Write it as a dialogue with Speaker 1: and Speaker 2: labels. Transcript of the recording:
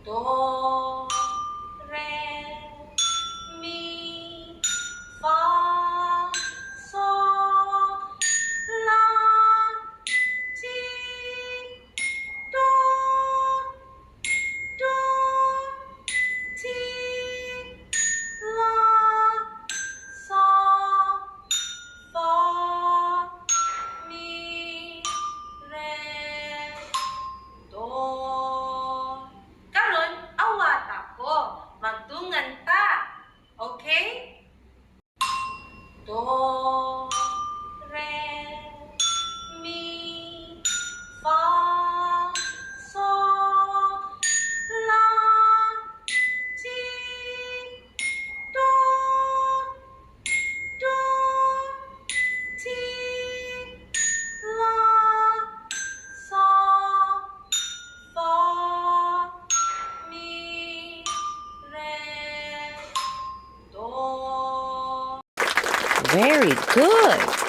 Speaker 1: Do, re, mi, fa, sol, la, ti, do, ti, la, sol, fa, mi, re, do. Karon awat ako. Magdungan ta. Okay? Do, re, mi, fa, sol, la, ti, do, ti, la, sol, fa, mi, re, do.
Speaker 2: Very good.